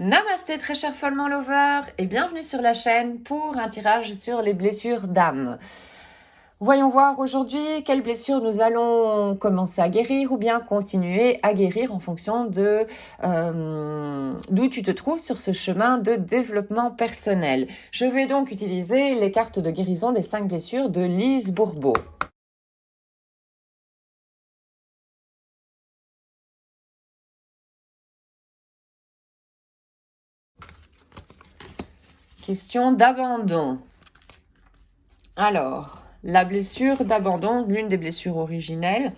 Namasté très cher follement lover et bienvenue sur la chaîne pour un tirage sur les blessures d'âme. Voyons voir aujourd'hui quelles blessures nous allons commencer à guérir ou bien continuer à guérir en fonction de d'où tu te trouves sur ce chemin de développement personnel. Je vais donc utiliser les cartes de guérison des 5 blessures de Lise Bourbeau. Question d'abandon. Alors, la blessure d'abandon, l'une des blessures originelles,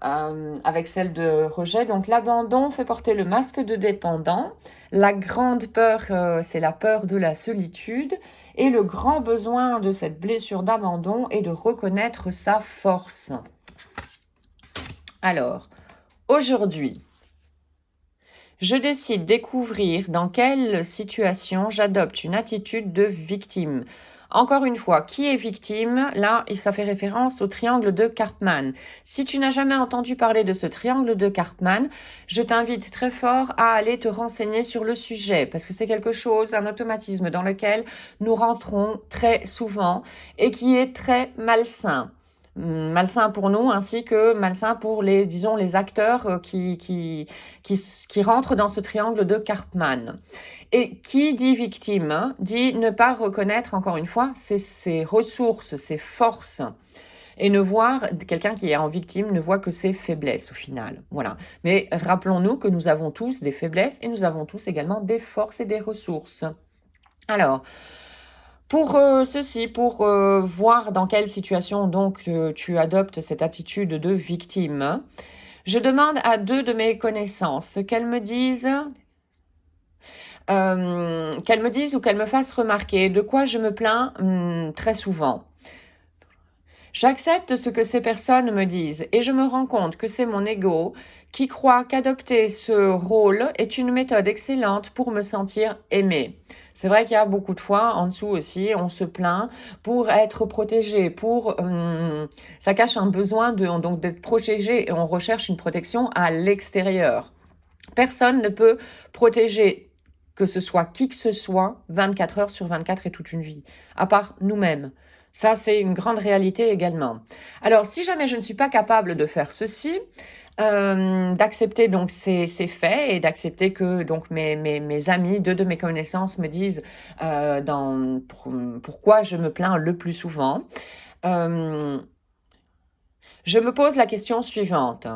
avec celle de rejet. Donc, l'abandon fait porter le masque de dépendant. La grande peur, c'est la peur de la solitude. Et le grand besoin de cette blessure d'abandon est de reconnaître sa force. Alors, aujourd'hui, je décide de découvrir dans quelle situation j'adopte une attitude de victime. Encore une fois, qui est victime? Là, ça fait référence au triangle de Karpman. Si tu n'as jamais entendu parler de ce triangle de Karpman, je t'invite très fort à aller te renseigner sur le sujet parce que c'est quelque chose, un automatisme dans lequel nous rentrons très souvent et qui est très malsain. Malsain pour nous ainsi que malsain pour les, disons, les acteurs qui rentrent dans ce triangle de Karpman. Et qui dit victime, dit ne pas reconnaître, encore une fois, ses ressources, ses forces. Et ne voir, quelqu'un qui est en victime ne voit que ses faiblesses au final. Voilà. Mais rappelons-nous que nous avons tous des faiblesses et nous avons tous également des forces et des ressources. Alors, pour voir dans quelle situation donc tu adoptes cette attitude de victime, je demande à 2 de mes connaissances qu'elles me disent ou qu'elles me fassent remarquer de quoi je me plains très souvent. J'accepte ce que ces personnes me disent et je me rends compte que c'est mon ego qui croit qu'adopter ce rôle est une méthode excellente pour me sentir aimée. C'est vrai qu'il y a beaucoup de fois, en dessous aussi, on se plaint pour être protégé, ça cache un besoin donc d'être protégé et on recherche une protection à l'extérieur. Personne ne peut protéger que ce soit qui que ce soit 24 heures sur 24 et toute une vie, à part nous-mêmes. Ça, c'est une grande réalité également. Alors, si jamais je ne suis pas capable de faire ceci, d'accepter donc ces faits et d'accepter que donc mes amis, 2 de mes connaissances me disent pourquoi je me plains le plus souvent, je me pose la question suivante.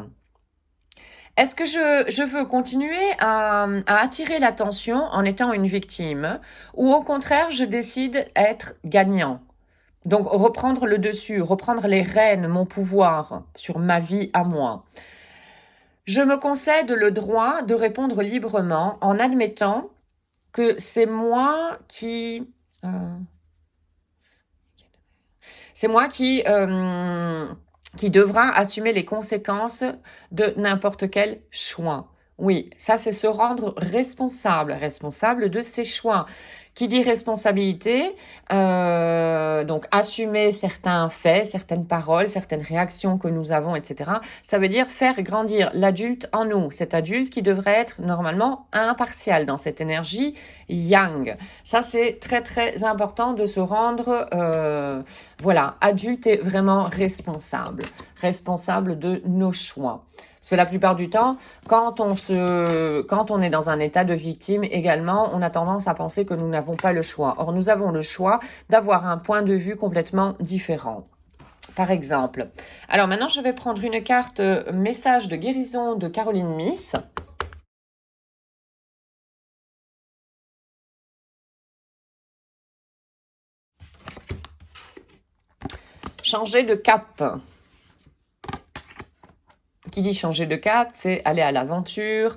Est-ce que je veux continuer à attirer l'attention en étant une victime ou au contraire, je décide d'être gagnant? Donc, reprendre le dessus, reprendre les rênes, mon pouvoir sur ma vie à moi. Je me concède le droit de répondre librement en admettant que c'est moi qui... qui devra assumer les conséquences de n'importe quel choix. Oui, ça c'est se rendre responsable de ses choix. Qui dit responsabilité, donc assumer certains faits, certaines paroles, certaines réactions que nous avons, etc. Ça veut dire faire grandir l'adulte en nous, cet adulte qui devrait être normalement impartial dans cette énergie yang. Ça c'est très très important de se rendre, voilà, adulte et vraiment responsable de nos choix. Parce que la plupart du temps, quand on est dans un état de victime également, on a tendance à penser que nous n'avons pas le choix. Or, nous avons le choix d'avoir un point de vue complètement différent. Par exemple. Alors maintenant, je vais prendre une carte message de guérison de Caroline Miss. Changer de cap. Qui dit changer de cap, c'est aller à l'aventure,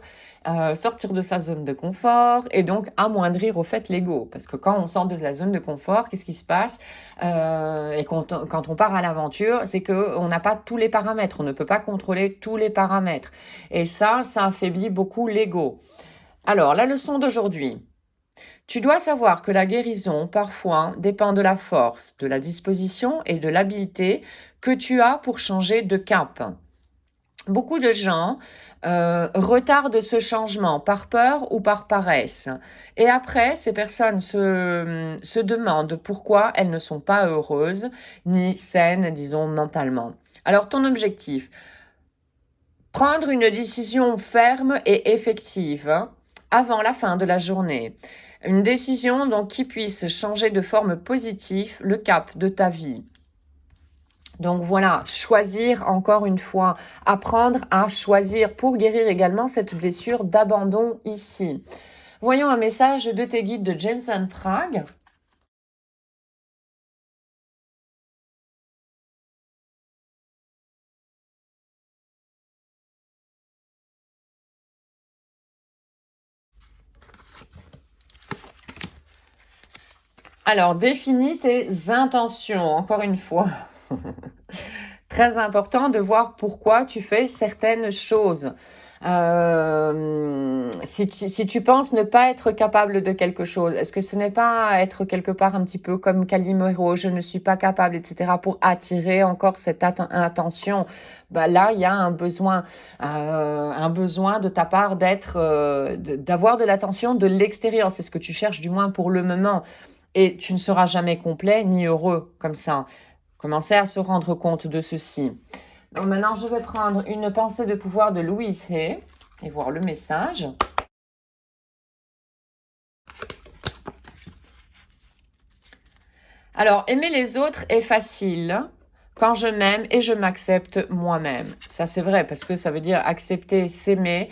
sortir de sa zone de confort et donc amoindrir au fait l'ego. Parce que quand on sort de la zone de confort, qu'est-ce qui se passe? Et quand on part à l'aventure, c'est qu'on n'a pas tous les paramètres, on ne peut pas contrôler tous les paramètres. Et ça affaiblit beaucoup l'ego. Alors, la leçon d'aujourd'hui. Tu dois savoir que la guérison, parfois, dépend de la force, de la disposition et de l'habileté que tu as pour changer de cap. beaucoup de gens retardent ce changement par peur ou par paresse. Et après, ces personnes se demandent pourquoi elles ne sont pas heureuses ni saines, disons, mentalement. Alors, ton objectif, prendre une décision ferme et effective avant la fin de la journée. Une décision donc qui puisse changer de forme positive le cap de ta vie. Donc voilà, choisir encore une fois, apprendre à choisir pour guérir également cette blessure d'abandon ici. Voyons un message de tes guides de Jameson Prague. Alors, définis tes intentions, encore une fois. Très important de voir pourquoi tu fais certaines choses. Si tu penses ne pas être capable de quelque chose, est-ce que ce n'est pas être quelque part un petit peu comme Calimero, je ne suis pas capable, etc., pour attirer encore cette attention? Bah là, il y a un besoin de ta part d'avoir de l'attention de l'extérieur. C'est ce que tu cherches, du moins pour le moment. Et tu ne seras jamais complet ni heureux comme ça. Commencez à se rendre compte de ceci. Donc maintenant, je vais prendre une pensée de pouvoir de Louise Hay et voir le message. Alors, aimer les autres est facile quand je m'aime et je m'accepte moi-même. Ça, c'est vrai, parce que ça veut dire accepter, s'aimer.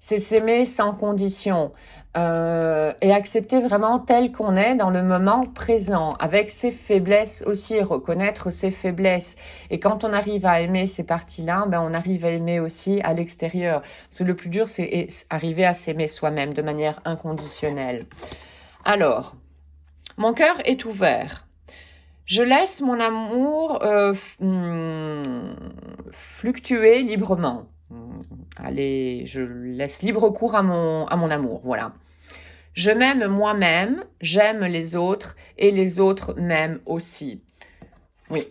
C'est s'aimer sans condition. Et accepter vraiment tel qu'on est dans le moment présent, avec ses faiblesses aussi, reconnaître ses faiblesses. Et quand on arrive à aimer ces parties-là, ben on arrive à aimer aussi à l'extérieur. Parce que le plus dur, c'est arriver à s'aimer soi-même de manière inconditionnelle. Alors, mon cœur est ouvert. Je laisse mon amour fluctuer librement. Allez, je laisse libre cours à mon amour, voilà. Je m'aime moi-même, j'aime les autres et les autres m'aiment aussi. Oui.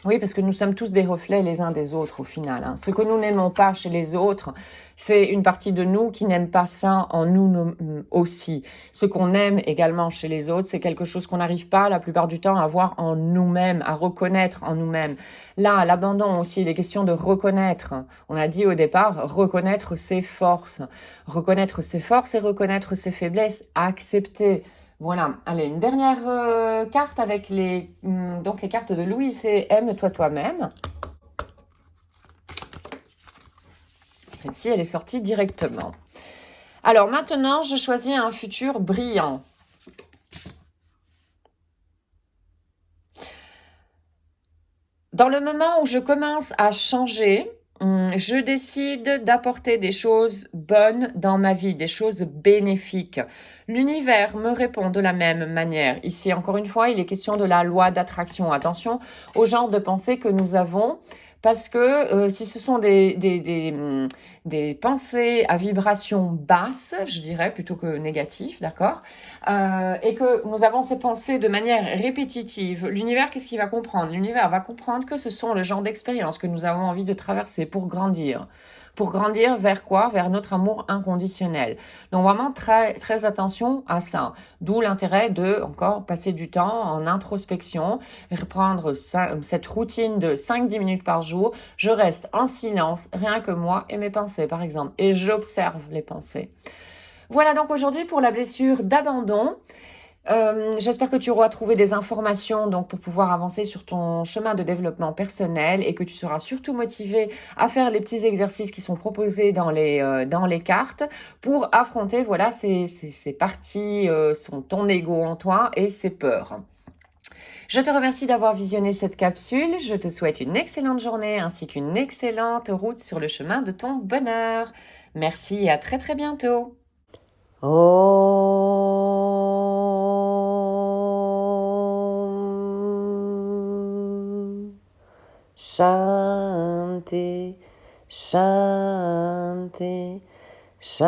Oui, parce que nous sommes tous des reflets les uns des autres au final. Hein. Ce que nous n'aimons pas chez les autres, c'est une partie de nous qui n'aime pas ça en nous aussi. Ce qu'on aime également chez les autres, c'est quelque chose qu'on n'arrive pas la plupart du temps à voir en nous-mêmes, à reconnaître en nous-mêmes. Là, l'abandon aussi, il est question de reconnaître. On a dit au départ, reconnaître ses forces. Reconnaître ses forces et reconnaître ses faiblesses, accepter. Voilà, allez, une dernière carte avec donc les cartes de Louise et Aime-toi toi-même. Celle-ci, elle est sortie directement. Alors maintenant, je choisis un futur brillant. Dans le moment où je commence à changer, je décide d'apporter des choses bonnes dans ma vie, des choses bénéfiques. L'univers me répond de la même manière. Ici, encore une fois, il est question de la loi d'attraction. Attention au genre de pensée que nous avons, parce que si ce sont des pensées à vibration basse, je dirais, plutôt que négatives, d'accord, et que nous avons ces pensées de manière répétitive, l'univers, qu'est-ce qu'il va comprendre? L'univers va comprendre que ce sont le genre d'expériences que nous avons envie de traverser pour grandir. Pour grandir vers quoi? Vers notre amour inconditionnel. Donc vraiment très, très attention à ça. D'où l'intérêt de encore passer du temps en introspection, reprendre cette routine de 5-10 minutes par jour. Je reste en silence, rien que moi et mes pensées par exemple. Et j'observe les pensées. Voilà donc aujourd'hui pour la blessure d'abandon. J'espère que tu auras trouvé des informations donc pour pouvoir avancer sur ton chemin de développement personnel et que tu seras surtout motivé à faire les petits exercices qui sont proposés dans les cartes pour affronter voilà ces parties, sont ton ego en toi et ses peurs. Je te remercie d'avoir visionné cette capsule. Je te souhaite une excellente journée ainsi qu'une excellente route sur le chemin de ton bonheur. Merci et à très très bientôt. Shanti, Shanti, Shanti.